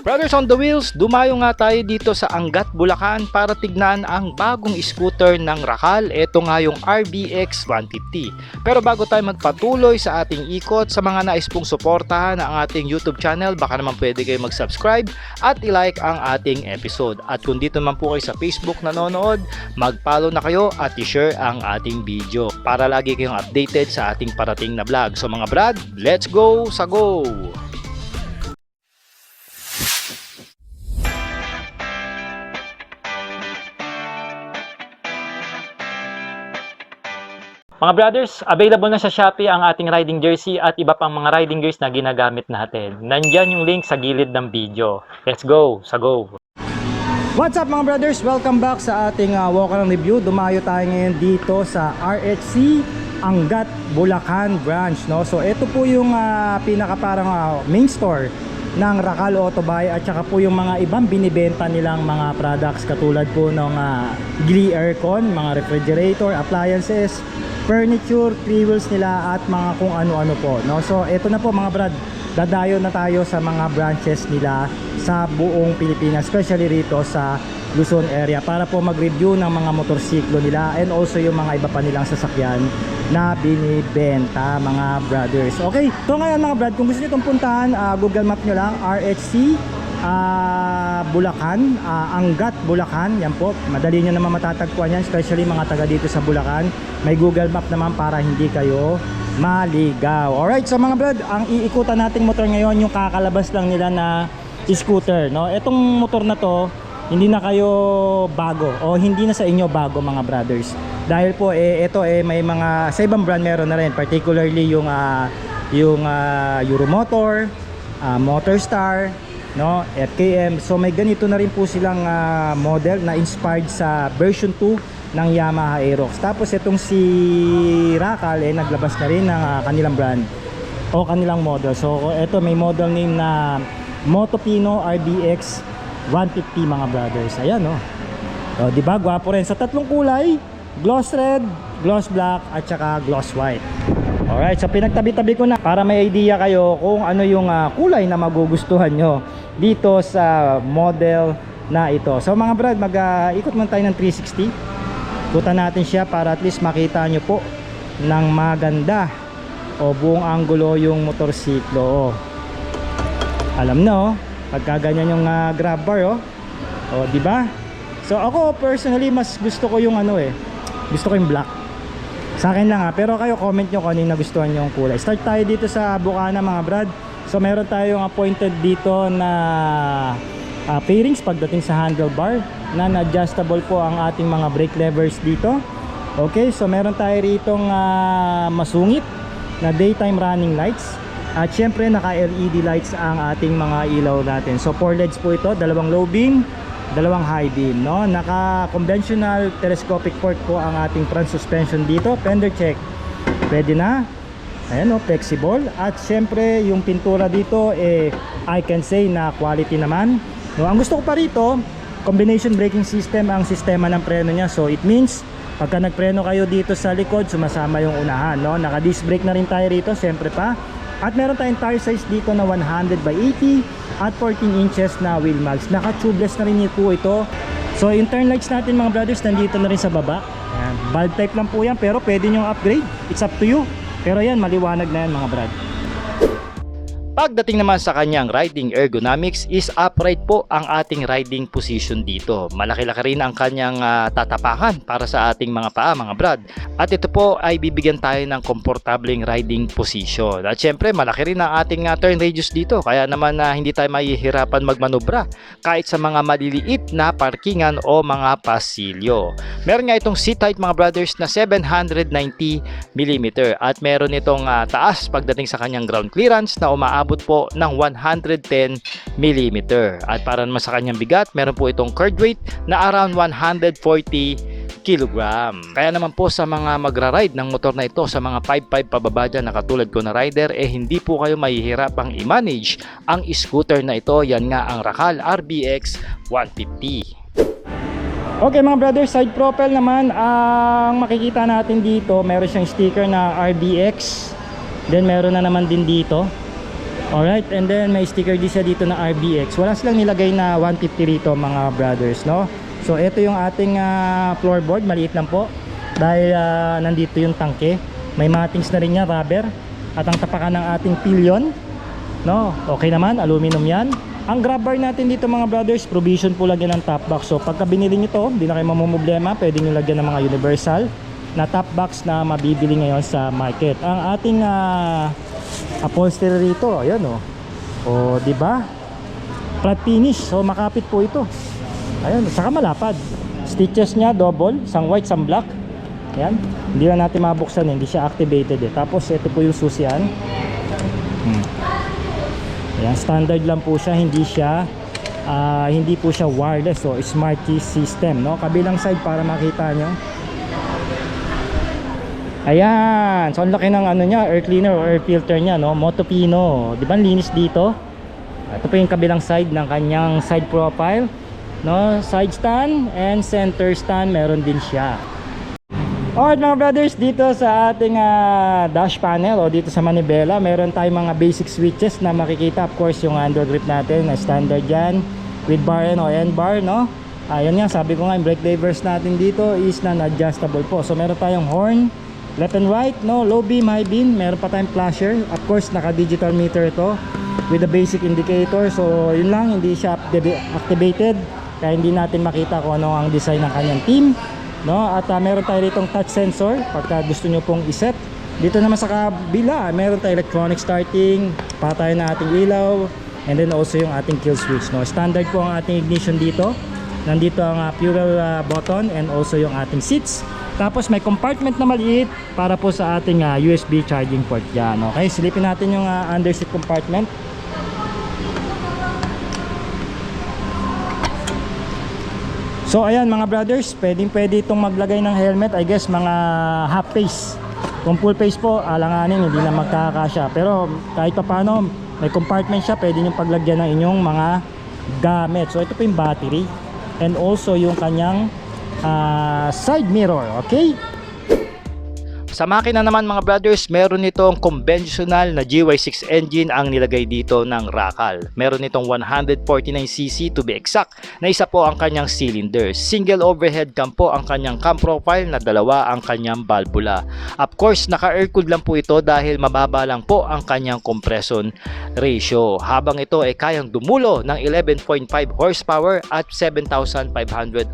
Brothers on the Wheels, dumayo nga tayo dito sa Angat, Bulacan para tignan ang bagong scooter ng Racal. Ito nga yung RBX 150. Pero bago tayo magpatuloy sa ating ikot, sa mga nais pong suportahan ang ating YouTube channel, baka naman pwede kayo mag-subscribe at i-like ang ating episode. At kung dito naman po kayo sa Facebook nanonood, mag-follow na kayo at i-share ang ating video para lagi kayong updated sa ating parating na vlog. So mga brad, let's go sa go! Mga brothers, available na sa Shopee ang ating riding jersey at iba pang mga riding gears na ginagamit natin. Nandyan yung link sa gilid ng video. Let's go! Sa go! What's up mga brothers? Welcome back sa ating walk-around review. Dumayo tayo ngayon dito sa RHC Angat, Bulacan branch. No? So ito po yung pinaka parang main store ng Racal Autobuy at saka po yung mga ibang binibenta nilang mga products katulad po ng Glee Aircon, mga refrigerator, appliances, furniture, three wheels nila at mga kung ano-ano po, no? So ito na po mga brad, dadayo na tayo sa mga branches nila sa buong Pilipinas, especially rito sa Luzon area para po mag-review ng mga motorsiklo nila and also yung mga iba pa nilang sasakyan na binibenta mga brothers. Okay, so ngayon mga brad, kung gusto niyo itong puntahan, Google Map nyo lang, RHC Bulacan, Angat, Bulacan. Yan po, madali nyo naman matatagpuan yan, especially mga taga dito sa Bulacan. May Google Map naman para hindi kayo maligaw. Alright, so mga brad, ang iikutan nating motor ngayon, yung kakalabas lang nila na scooter, no? Etong motor na to, hindi na kayo bago o hindi na sa inyo bago mga brothers. Dahil po ito may mga sa ibang brand meron na rin, particularly yung Euromotor, Motorstar, no, FKM. So may ganito na rin po silang model na inspired sa version 2 ng Yamaha Aerox. Tapos itong si Racal naglabas na rin ng kanilang brand o kanilang model. So ito may model name na Motopino RBX 150 mga brothers. Ayan, no. So, di ba gwapo rin sa tatlong kulay, gloss red, gloss black at saka gloss white. Alright, so pinagtabi-tabi ko na para may idea kayo kung ano yung kulay na magugustuhan nyo dito sa model na ito. So mga brad, mag-ikot muna tayo ng 360. Ikutan natin siya para at least makita nyo po ng maganda o buong anggulo yung motorsiklo. Alam nyo, pagka ganyan yung grab bar, di ba? So ako personally mas gusto ko yung gusto ko yung black. Sa akin lang pero kayo comment nyo kung ano yung nagustuhan nyo yung kulay. Start tayo dito sa Bukana mga brad. So meron tayong appointed dito na fairings pagdating sa handlebar na adjustable po ang ating mga brake levers dito. Okay, so meron tayo ritong masungit na daytime running lights. At syempre naka LED lights ang ating mga ilaw natin. So 4 LEDs po ito, dalawang low beam, dalawang high beam, no? Naka conventional telescopic port po ang ating front suspension dito. Fender check, pwede na. Ayan, flexible. At syempre yung pintura dito I can say na quality naman, no? Ang gusto ko pa rito, combination braking system ang sistema ng preno niya. So it means pagka nagpreno kayo dito sa likod, sumasama yung unahan, no? Naka disc brake na rin tayo rito, syempre pa. At meron tayong tire size dito na 100 by 80 at 14 inches na wheel mags. Naka tubeless na rin po ito. So yung turn lights natin mga brothers nandito na rin sa baba. Ayan. Bulb type lang po yan pero pwede nyo upgrade. It's up to you. Pero yan, maliwanag na yan mga brad. Pagdating naman sa kanyang riding ergonomics is upright po ang ating riding position dito. Malaki-laki rin ang kanyang tatapakan para sa ating mga paa mga brad. At ito po ay bibigyan tayo ng komportableng riding position. At syempre malaki rin ang ating turn radius dito. Kaya naman hindi tayo mahihirapan magmanubra kahit sa mga maliliit na parkingan o mga pasilyo. Meron nga itong seat height mga brothers na 790mm at meron itong taas pagdating sa kanyang ground clearance na umaabot po ng 110mm. At para naman sa kanyang bigat, meron po itong curd weight na around 140 kg. Kaya naman po sa mga magra-ride ng motor na ito, sa mga 5'5 pababa dyan na katulad ko na rider, hindi po kayo mahihirapang i-manage ang scooter na ito. Yan nga ang Racal RBX 150. Okay mga brother, side profile naman ang makikita natin dito, meron siyang sticker na RBX. Then meron na naman din dito Alright, and then may sticker din siya dito na RBX. Wala silang nilagay na 150 rito mga brothers, no? So ito yung ating floorboard, maliit lang po dahil nandito yung tangke. May matings na rin yan, rubber. At ang tapakan ng ating pillion, no? Okay naman, aluminum yan. Ang grab bar natin dito mga brothers, provision po lagyan ng top box. So pagka binili nyo to, hindi na kayo mamumblema, pwede nyo lagyan ng mga universal na top box na mabibili ngayon sa market. Ang ating upholstery rito, ayan oh. O, di ba? Flat finish. So makapit po ito. Ayan, saka malapad. Stitches niya double, isang white, isang black. Ayan. Hindi na natin mabuksan, hindi siya activated eh. Tapos ito po yung susian. Ayan, standard lang po siya, hindi po siya wireless, so smart key system, no? Kabilang side para makita nyo. Ayan, so ang laki ng ano niya, air cleaner or air filter niya, no? Motopino, di ba linis dito? Ito po yung kabilang side ng kanyang side profile, no? Side stand and center stand meron din siya. Alright mga brothers, dito sa ating dash panel o dito sa manibela, meron tayong mga basic switches na makikita. Of course yung handle grip natin na standard yan with bar and o end bar, no? Ayan nga, sabi ko nga yung brake levers natin dito is non-adjustable po. So meron tayong horn, left and right, no? Low beam, high beam, meron pa tayong flasher. Of course naka digital meter ito with the basic indicator. So yun lang, hindi siya activated kaya hindi natin makita kung ano ang design ng kanyang team, no? At meron tayo ditong touch sensor pagka gusto nyo pong iset. Dito naman sa kabila meron tayo electronic starting, patay na ating ilaw, and then also yung ating kill switch, no? Standard po ang ating ignition dito. Nandito ang fuel button and also yung ating seats. Tapos may compartment na maliit para po sa ating USB charging port dyan. Okay, silipin natin yung under seat compartment. So ayan mga brothers, pwede itong maglagay ng helmet. I guess mga half face. Kung full face po, alanganin, hindi na magkakasya. Pero kahit pa paano, may compartment siya, pwede nyo paglagyan ng inyong mga gamit. So ito po yung battery and also yung kanyang side mirror, okay? Sa makina naman mga brothers, meron itong conventional na GY6 engine ang nilagay dito ng Racal. Meron itong 149cc to be exact, na isa po ang kanyang cylinder. Single overhead cam po ang kanyang cam profile, na dalawa ang kanyang valvula. Of course, naka-air-cooled lang po ito dahil mababa lang po ang kanyang compression ratio. Habang ito ay kayang dumulo ng 11.5 horsepower at 7,500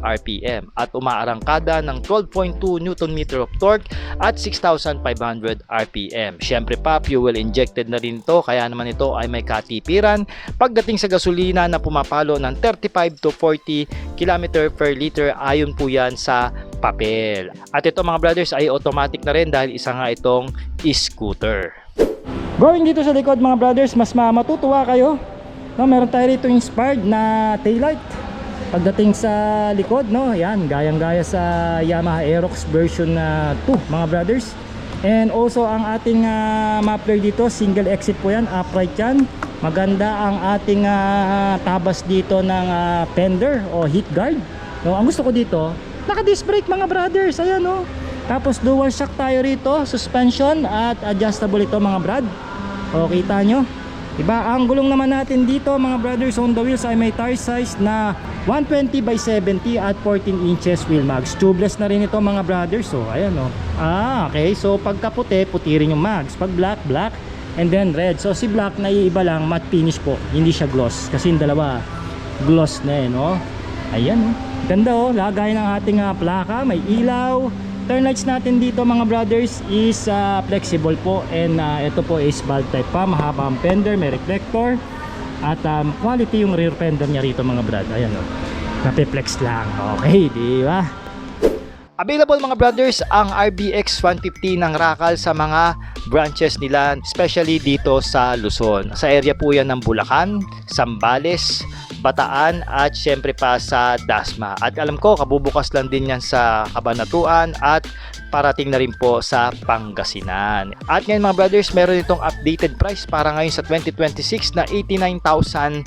RPM at umaarangkada ng 12.2 Nm of torque at 6,500 RPM. Syempre pa, fuel injected na rin to, kaya naman ito ay may katipiran pagdating sa gasolina na pumapalo ng 35 to 40 km per liter, ayon po yan sa papel. At ito mga brothers ay automatic na rin dahil isa nga itong scooter. Going dito sa likod mga brothers, mas matutuwa kayo, no? Meron tayo rito inspired na taillight pagdating sa likod, no? Yan, gayang-gaya sa Yamaha Aerox version 2 mga brothers. And also ang ating muffler dito, single exit po yan, upright yan. Maganda ang ating tabas dito ng fender o heat guard, no? Ang gusto ko dito, naka disc brake mga brothers, ayan, no? Tapos dual shock tayo rito, suspension at adjustable ito mga brad. O kita nyo, diba? Ang gulong naman natin dito mga brothers on the wheels ay may tire size na 120 by 70 at 14 inches wheel mags. Tubeless na rin ito mga brothers. So ayan o. Okay. So pagka puti, puti rin yung mags. Pag black, black. And then red. So si black na iiba lang, matte finish po. Hindi siya gloss. Kasi yung dalawa gloss na eh, no? Ayan o. Ganda o. Lagay ng ating plaka. May ilaw. Turn lights natin dito mga brothers is flexible po. And ito po is valve type pa. Mahaba ang fender. May reflector. At quality yung rear fender niya rito mga brad. Ayan o. Napiplex lang. Okay, di ba? Available mga brothers ang RBX 150 ng Racal sa mga branches nila, especially dito sa Luzon. Sa area po yan ng Bulacan, Zambales, Bataan at syempre pa sa Dasma. At alam ko kabubukas lang din yan sa Cabanatuan at parating na rin po sa Pangasinan. At ngayon mga brothers, meron itong updated price para ngayon sa 2026 na 89,000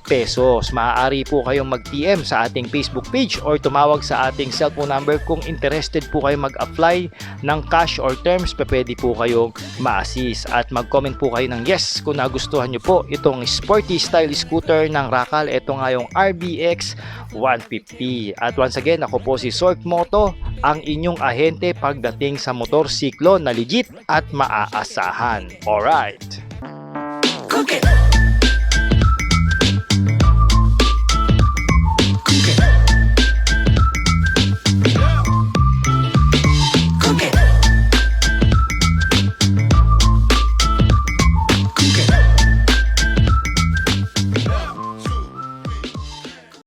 pesos. Maaari po kayong mag-PM sa ating Facebook page or tumawag sa ating cellphone number kung interested po kayo mag-apply ng cash or terms, pwede po kayong ma-assist at mag-comment po kayo ng yes kung nagustuhan nyo po itong sporty style scooter ng Racal. Ito nga yung RBX 150. At once again, ako po si Sork Moto, ang inyong ahente pagdating sa motorsiklo na legit at maaasahan. Alright! Cook it.